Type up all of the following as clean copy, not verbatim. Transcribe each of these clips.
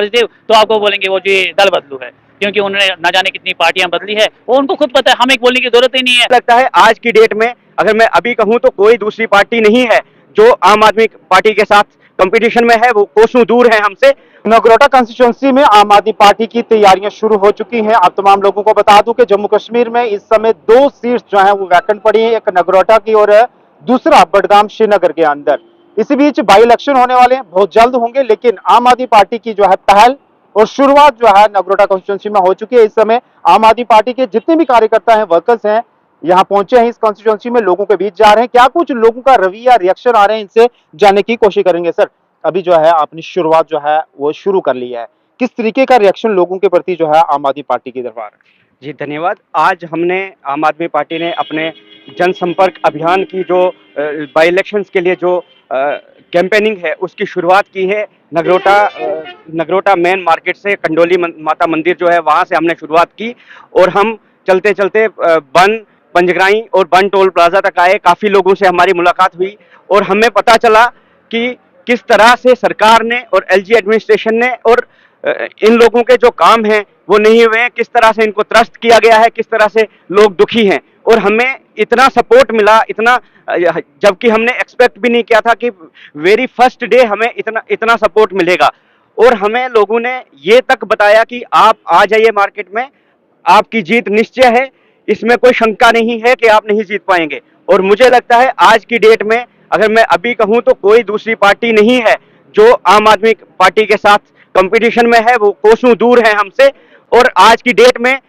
देव तो आपको बोलेंगे वो जी दल बदलू है, क्योंकि उन्होंने ना जाने कितनी पार्टियां बदली है, वो उनको खुद पता है, हमें बोलने की जरूरत ही नहीं है। लगता है आज की डेट में अगर मैं अभी कहूं तो कोई दूसरी पार्टी नहीं है जो आम आदमी पार्टी के साथ कंपटीशन में है, वो कोसों दूर है हमसे। नगरोटा कंस्टिट्यूंसी में आम आदमी पार्टी की तैयारियां शुरू हो चुकी हैं। आप तमाम लोगों को बता दूं कि जम्मू कश्मीर में इस समय 2 सीट्स जो हैं वो वैकेंट पड़ी हैं, एक नगरोटा की और दूसरा बडगाम श्रीनगर के अंदर। इसी बीच बाई इलेक्शन होने वाले हैं, बहुत जल्द होंगे, लेकिन आम आदमी पार्टी की जो है पहल और शुरुआत जो है नगरोटा कंस्टिट्यूंसी में हो चुकी है। इस समय आम आदमी पार्टी के जितने भी कार्यकर्ता हैं, वर्कर्स हैं, यहाँ पहुंचे हैं, इस कॉन्स्टिट्यूंसी में लोगों के बीच जा रहे हैं। क्या कुछ लोगों का रवैया, रिएक्शन आ रहे हैं, इनसे जानने की कोशिश करेंगे। सर, अभी जो है आपने शुरुआत जो है वो शुरू कर ली है, किस तरीके का रिएक्शन लोगों के प्रति जो है आम आदमी पार्टी की तरफ आ रहा है? जी धन्यवाद। आज हमने आम आदमी पार्टी ने अपने जनसंपर्क अभियान की जो बाई इलेक्शंस के लिए जो कैंपेनिंग है उसकी शुरुआत की है। नगरोटा मेन मार्केट से कंडोली माता मंदिर जो है वहाँ से हमने शुरुआत की और हम चलते चलते बन पंजगराई और बन टोल प्लाजा तक आए। काफ़ी लोगों से हमारी मुलाकात हुई और हमें पता चला कि किस तरह से सरकार ने और एलजी एडमिनिस्ट्रेशन ने और इन लोगों के जो काम हैं वो नहीं हुए हैं, किस तरह से इनको त्रस्त किया गया है, किस तरह से लोग दुखी हैं। और हमें इतना सपोर्ट मिला, इतना, जबकि हमने एक्सपेक्ट भी नहीं किया था कि वेरी फर्स्ट डे हमें इतना सपोर्ट मिलेगा। और हमें लोगों ने ये तक बताया कि आप आ जाइए मार्केट में, आपकी जीत निश्चय है, इसमें कोई शंका नहीं है कि आप नहीं जीत पाएंगे। और मुझे लगता है आज की डेट में अगर मैं अभी कहूं तो कोई दूसरी पार्टी नहीं है जो आम आदमी पार्टी के साथ कंपटीशन में है, वो कोसों दूर है हमसे। और आज की डेट में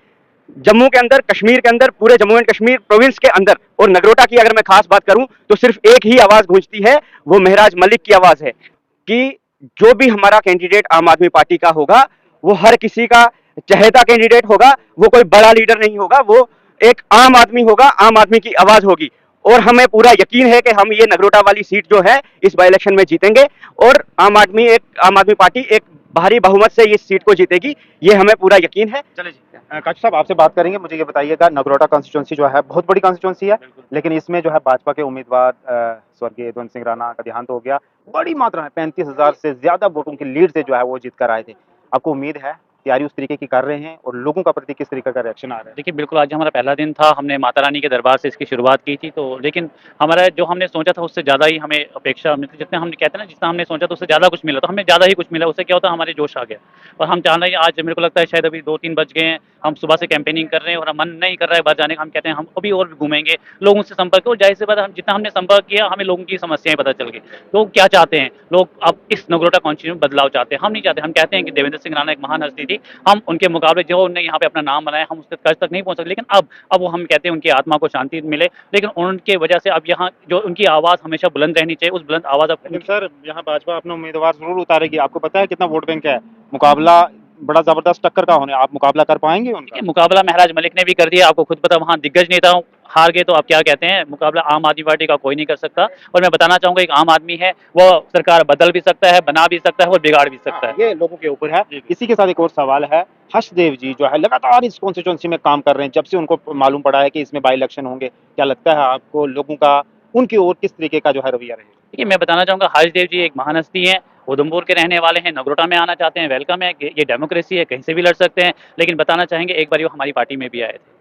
जम्मू के अंदर, कश्मीर के अंदर, पूरे जम्मू एंड कश्मीर प्रोविंस के अंदर और नगरोटा की अगर मैं खास बात करूं तो सिर्फ एक ही आवाज गूंजती है, वो महराज मलिक की आवाज है कि जो भी हमारा कैंडिडेट आम आदमी पार्टी का होगा वो हर किसी का चहेता कैंडिडेट होगा, वो कोई बड़ा लीडर नहीं होगा, वो एक आम आदमी होगा, आम आदमी की आवाज होगी। और हमें पूरा यकीन है कि हम ये नगरोटा वाली सीट जो है इस बाई इलेक्शन में जीतेंगे और आम आदमी पार्टी एक भारी बहुमत से इस सीट को जीतेगी, ये हमें पूरा यकीन है। चले जी, काचू साहब आपसे बात करेंगे। मुझे ये बताइएगा, नगरोटा कॉन्स्टिट्यूंसी जो है बहुत बड़ी कॉन्स्टिट्यूंसी है, लेकिन इसमें जो है भाजपा के उम्मीदवार स्वर्गीय यदुवंत सिंह राणा का देहांत हो गया। बड़ी मात्रा में 35,000 से ज्यादा वोटों की लीड से जो है वो जीत कर आए थे। आपको उम्मीद है, तैयारी उस तरीके की कर रहे हैं और लोगों का प्रति किस तरीके का रिएक्शन आ रहा है? देखिए, बिल्कुल आज हमारा पहला दिन था, हमने माता रानी के दरबार से इसकी शुरुआत की थी, तो लेकिन हमारा जो हमने सोचा था उससे ज़्यादा ही हमें अपेक्षा, मतलब जितने हमने कहते हैं ना, जितना हमने सोचा था उससे ज़्यादा कुछ मिला, तो हमें ज़्यादा ही कुछ मिला। उससे क्या होता है, हमारे जोश आ गया और हम चाह रहे हैं। आज मेरे को लगता है शायद अभी 2-3 बज गए हैं, हम सुबह से कैंपेनिंग कर रहे हैं और मन नहीं कर रहा है बाहर जाने का। हम कहते हैं हम अभी और भी घूमेंगे, लोगों से संपर्क, और जाहिर सी बात है, हम जितना हमने संपर्क किया हमें लोगों की समस्याएं पता चल गई। लोग क्या चाहते हैं, लोग अब इस नगरोटा कॉन्स्टिट्यूंसी में बदलाव चाहते हैं, हम नहीं चाहते। हम कहते हैं कि देवेंद्र सिंह राणा एक महान हस्ती थी, हम उनके मुकाबले जो उन्होंने यहाँ पे अपना नाम बनाया, हम उसके कर्ज तक नहीं पहुंच सकते, लेकिन अब वो हम कहते हैं उनकी आत्मा को शांति मिले। लेकिन उनके वजह से अब यहाँ जो उनकी आवाज़ हमेशा बुलंद रहनी चाहिए, उस बुलंद आवाज़ अब लेकिन सर, यहाँ भाजपा अपना उम्मीदवार जरूर उतारेगी। आपको पता है कितना वोट बैंक है? मुकाबला बड़ा जबरदस्त टक्कर का होने, आप मुकाबला कर पाएंगे उनका? मुकाबला महराज मलिक ने भी कर दिया, आपको खुद पता, वहाँ दिग्गज नेता हार गए, तो आप क्या कहते हैं, मुकाबला आम आदमी पार्टी का कोई नहीं कर सकता। और मैं बताना चाहूंगा, एक आम आदमी है, वो सरकार बदल भी सकता है, बना भी सकता है और बिगाड़ भी सकता है। ये लोगों के ऊपर है। इसी के साथ एक और सवाल है, हर्षदेव जी जो है लगातार इस कॉन्स्टिट्यूंसी में काम कर रहे हैं, जब से उनको मालूम पड़ा है कि इसमें बाई इलेक्शन होंगे, क्या लगता है आपको लोगों का उनकी ओर किस तरीके का जो है रवैया रहेगा? देखिए, मैं बताना चाहूंगा, हर्षदेव जी एक महान हस्ती हैं, उधमपुर के रहने वाले हैं, नगरोटा में आना चाहते हैं, वेलकम है, ये डेमोक्रेसी है, कहीं से भी लड़ सकते हैं। लेकिन बताना चाहेंगे, एक बार वो हमारी पार्टी में भी आए थे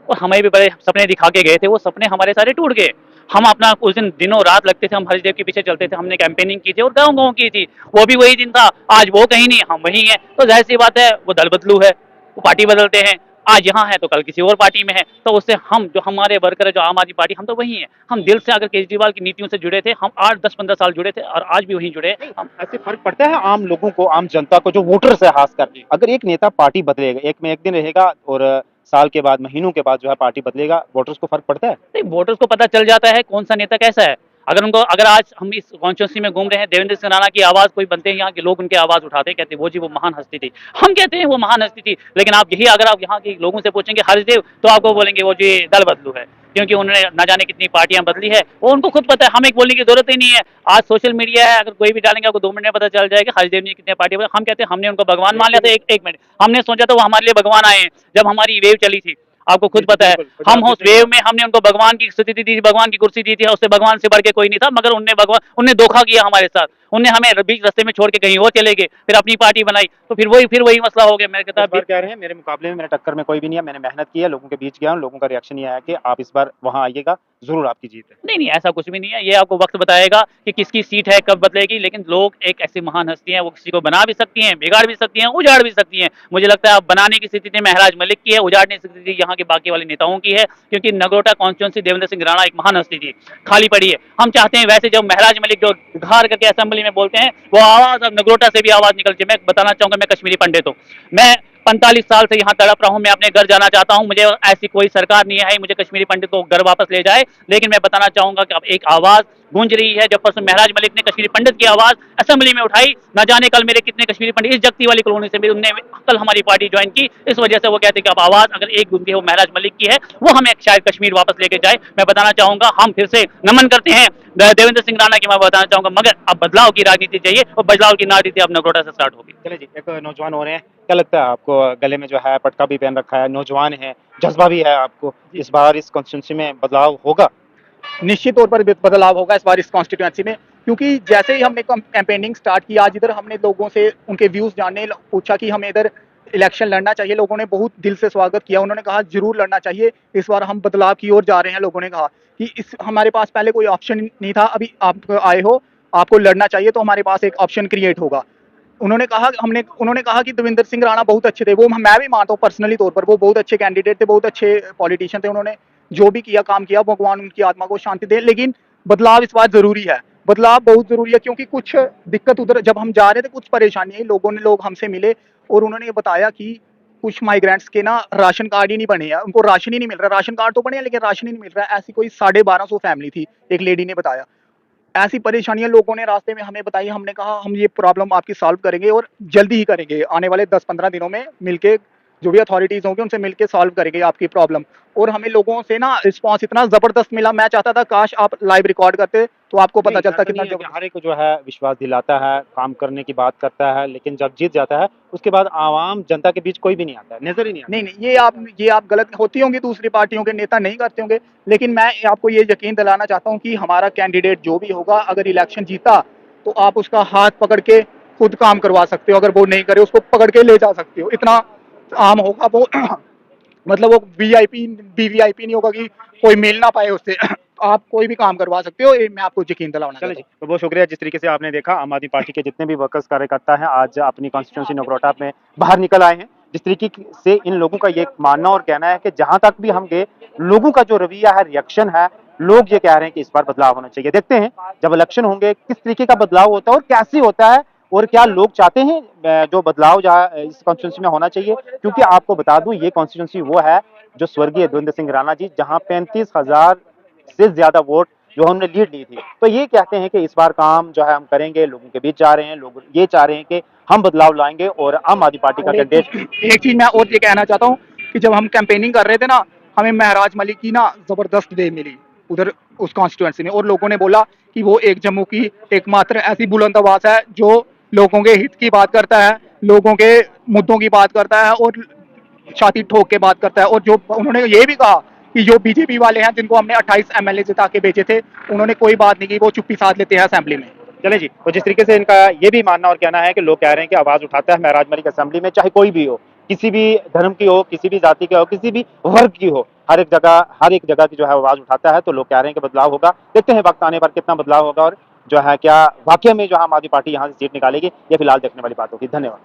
और हमें भी बड़े सपने दिखा के गए थे, वो सपने हमारे सारे टूट गए। हम अपना उस दिन दिनों रात लगते थे, हम हर्षदेव के पीछे चलते थे, हमने कैंपेनिंग की थी और गाँव की थी, वो भी वही दिन था। आज वो कहीं नहीं, हम वही हैं, तो जाहिर सी बात है, वो दल बदलू है, वो पार्टी बदलते हैं, आज यहाँ है तो कल किसी और पार्टी में है। तो उससे हम जो हमारे वर्कर है, जो आम आदमी पार्टी, हम तो वही हैं। हम दिल से अगर केजरीवाल की नीतियों से जुड़े थे, हम 8-10-15 साल जुड़े थे और आज भी वहीं जुड़े हैं। हम ऐसे फर्क पड़ता है आम लोगों को, आम जनता को, जो वोटर्स है खासकर? अगर एक नेता पार्टी बदलेगा, एक में एक दिन रहेगा और साल के बाद, महीनों के बाद जो है पार्टी बदलेगा, वोटर्स को फर्क पड़ता है? नहीं, वोटर्स को पता चल जाता है कौन सा नेता कैसा है। अगर आज हम इस कॉन्स्टिट्यूंसी में घूम रहे हैं, देवेंद्र सिंह राणा की आवाज कोई बनते हैं, यहाँ के लोग उनकी आवाज उठाते हैं, कहते हैं वो जी वो महान हस्ती थी। हम कहते हैं वो महान हस्ती थी, लेकिन आप यही अगर आप यहाँ के लोगों से पूछेंगे हर्षदेव, तो आपको बोलेंगे वो जी दल बदलू है, क्योंकि उन्होंने ना जाने कितनी पार्टियां बदली है, वो उनको खुद पता है, हमें बोलने की जरूरत ही नहीं है। आज सोशल मीडिया है, अगर कोई भी डालेंगे आपको 2 मिनट में पता चल जाएगा हर्षदेव ने कितने पार्टी। हम कहते हैं हमने उनको भगवान मान लिया था। एक मिनट, हमने सोचा था वो हमारे लिए भगवान आए हैं, जब हमारी वेव चली थी, आपको खुद पता है, हम उस वेव में हमने उनको भगवान की स्थिति दी थी, भगवान की कुर्सी दी थी, उससे भगवान से बढ़ के कोई नहीं था, मगर उनने धोखा किया हमारे साथ। उनने हमें बीच रास्ते में छोड़ के कहीं और चले गए, फिर अपनी पार्टी बनाई, तो फिर वही मसला हो गया। मैं कहता इस बार कह रहे हैं मेरे मुकाबले में, मेरे टक्कर में कोई भी नहीं है, मैंने मेहनत की है, लोगों के बीच गया हूँ, लोगों का रिएक्शन ये आया कि आप इस बार वहाँ आइएगा, जरूर आपकी जीत है। नहीं, ऐसा कुछ भी नहीं है। ये आपको वक्त बताएगा कि किसकी सीट है, कब बदलेगी। लेकिन लोग एक ऐसी महान हस्ती हैं, वो किसी को बना भी सकती हैं, बिगाड़ भी सकती हैं, उजाड़ भी सकती हैं। मुझे लगता है अब बनाने की स्थिति महराज मलिक की है, उजाड़ने की स्थिति यहाँ के बाकी वाले नेताओं की है, क्योंकि नगरोटा कॉन्स्टिट्यूंसी देवेंद्र सिंह राणा एक महान हस्ती थी, खाली पड़ी है। हम चाहते हैं वैसे जब महराज मलिक जो घार करके असेंबली में बोलते हैं, वो आवाज़ अब नगरोटा से भी आवाज़ निकलती है। मैं बताना चाहूँगा, मैं कश्मीरी पंडित हूँ, मैं 45 साल से यहाँ तड़प रहा हूँ, मैं अपने घर जाना चाहता हूँ। मुझे ऐसी कोई सरकार नहीं है मुझे कश्मीरी पंडित को घर वापस ले जाए। लेकिन मैं बताना चाहूंगा कि अब एक आवाज़ गूंज रही है। जब परसों महराज मलिक ने कश्मीरी पंडित की आवाज़ असेंबली में उठाई, न जाने कल मेरे कितने कश्मीरी पंडित इस जगती वाली कॉलोनी से उनने कल हमारी पार्टी ज्वाइन की। इस वजह से वो कहते हैं कि अब आवाज़ अगर एक गूंजी है वो महराज मलिक की है, वो हमें शायद कश्मीर वापस लेके जाए। मैं बताना चाहूंगा हम फिर से नमन करते हैं देवेंद्र सिंह राणा की। मैं बताना चाहूंगा मगर अब बदलाव की राजनीति चाहिए, और बदलाव की राजनीति अब नगरोटा से स्टार्ट होगी। चले जी, एक नौजवान हो रहे हैं, क्या लगता है आपको? गले में जो है पटका भी पहन रखा है, नौजवान है, जज्बा भी है आपको, इस बार इस कॉन्स्टिट्यूंसी में बदलाव होगा? निश्चित तौर पर बदलाव होगा इस बार इस कॉन्स्टिट्यूंसी में, क्योंकि जैसे ही हमने कैंपेनिंग स्टार्ट की, आज इधर हमने लोगों से उनके व्यूज जानने पूछा कि हमें इधर इलेक्शन लड़ना चाहिए। लोगों ने बहुत दिल से स्वागत किया, उन्होंने कहा जरूर लड़ना चाहिए, इस बार हम बदलाव की ओर जा रहे हैं। लोगों ने कहा कि इस हमारे पास पहले कोई ऑप्शन नहीं था, अभी आप आए हो, आपको लड़ना चाहिए, तो हमारे पास एक ऑप्शन क्रिएट होगा। उन्होंने कहा कि देवेंद्र सिंह राणा बहुत अच्छे थे, वो मैं भी मानता हूँ पर्सनली तौर पर, वो बहुत अच्छे कैंडिडेट थे, बहुत अच्छे पॉलिटिशियन थे। उन्होंने जो भी किया, काम किया, भगवान उनकी आत्मा को शांति दे। लेकिन बदलाव इस बार जरूरी है, बदलाव बहुत जरूरी है, क्योंकि कुछ दिक्कत उधर जब हम जा रहे थे, कुछ परेशानी आई, लोग हमसे मिले और उन्होंने ये बताया कि कुछ माइग्रेंट्स के ना राशन कार्ड ही नहीं बने हैं, उनको राशन ही नहीं मिल रहा। राशन कार्ड तो बने हैं लेकिन राशन ही नहीं मिल रहा है। ऐसी कोई 1250 फैमिली थी, एक लेडी ने बताया। ऐसी परेशानियां लोगों ने रास्ते में हमें बताई। हमने कहा हम ये प्रॉब्लम आपकी सॉल्व करेंगे और जल्दी ही करेंगे, आने वाले 10-15 दिनों में मिलके जो भी अथॉरिटीज होंगे उनसे मिलके सॉल्व करेंगे आपकी प्रॉब्लम। और हमें लोगों से ना रिस्पांस इतना जबरदस्त मिला, मैं चाहता था काश आप लाइव रिकॉर्ड करते तो आपको पता नहीं, चलता ऐसा कितना नहीं है कि जबरदस्त। हर एक को जो है विश्वास दिलाता है, काम करने की बात करता है, लेकिन जब जीत जाता है उसके बाद आवाम जनता के बीच कोई भी नहीं आता है, नजर ही नहीं आता। नहीं, ये आप गलत होती होंगी, दूसरी पार्टियों के नेता नहीं करते होंगे, लेकिन मैं आपको ये यकीन दिलाना चाहता हूँ कि हमारा कैंडिडेट जो भी होगा, अगर इलेक्शन जीता तो आप उसका हाथ पकड़ के खुद काम करवा सकते हो, अगर वो नहीं करे उसको पकड़ के ले जा सकते हो, इतना आम होगा वो। मतलब वो वीवीआईपी नहीं होगा कि कोई मिल ना पाए उससे। आप कोई भी काम करवा सकते हो, ये मैं आपको यकीन दिलाना चलो चाहता जी, हूँ। तो बहुत शुक्रिया। जिस तरीके से आपने देखा, आम आदमी पार्टी के जितने भी वर्कर्स कार्यकर्ता हैं आज अपनी कॉन्स्टिट्यूंसी नगरोटा में बाहर निकल आए हैं। जिस तरीके से इन लोगों का ये मानना और कहना है कि जहां तक भी हम गए, लोगों का जो रवैया है, रिएक्शन है, लोग ये कह रहे हैं कि इस बार बदलाव होना चाहिए। देखते हैं जब इलेक्शन होंगे किस तरीके का बदलाव होता है और कैसे होता है, और क्या लोग चाहते हैं जो बदलाव जहाँ इस कॉन्स्टिट्यूंसी में होना चाहिए। क्योंकि आपको बता दूं, ये कॉन्स्टिट्यूंसी वो है जो स्वर्गीय देवेंद्र सिंह राणा जी, जहां 35,000 से ज्यादा वोट जो हमने लीड ली थी। तो ये कहते हैं कि इस बार काम जो है हम करेंगे, लोगों के बीच जा रहे हैं, लोग ये चाह रहे हैं कि हम बदलाव लाएंगे और आम आदमी पार्टी का और कैंडिडेट। एक चीज मैं और ये कहना चाहता हूँ कि जब हम कैंपेनिंग कर रहे थे ना, हमें महराज मलिक की ना जबरदस्त वेव मिली उधर उस कॉन्स्टिट्यूंसी में, और लोगों ने बोला कि वो एक जम्मू की एकमात्र ऐसी बुलंद आवाज है जो लोगों के हित की बात करता है, लोगों के मुद्दों की बात करता है और छाती ठोक के बात करता है। और जो उन्होंने ये भी कहा कि जो बीजेपी वाले हैं जिनको हमने 28 एमएलए जिता के भेजे थे, उन्होंने कोई बात नहीं की, वो चुप्पी साध लेते हैं असेंबली में। चले जी, तो जिस तरीके से इनका ये भी मानना और कहना है कि लोग कह रहे हैं कि आवाज उठाता है महराज मलिक असेंबली में, चाहे कोई भी हो, किसी भी धर्म की हो, किसी भी जाति की हो, किसी भी वर्ग की हो, हर एक जगह की जो है आवाज उठाता है। तो लोग कह रहे हैं कि बदलाव होगा। देखते हैं वक्त आने पर कितना बदलाव होगा और जो है क्या वाकई में जो आम आदमी पार्टी यहाँ से सीट निकालेगी, ये फिलहाल देखने वाली बात होगी। धन्यवाद।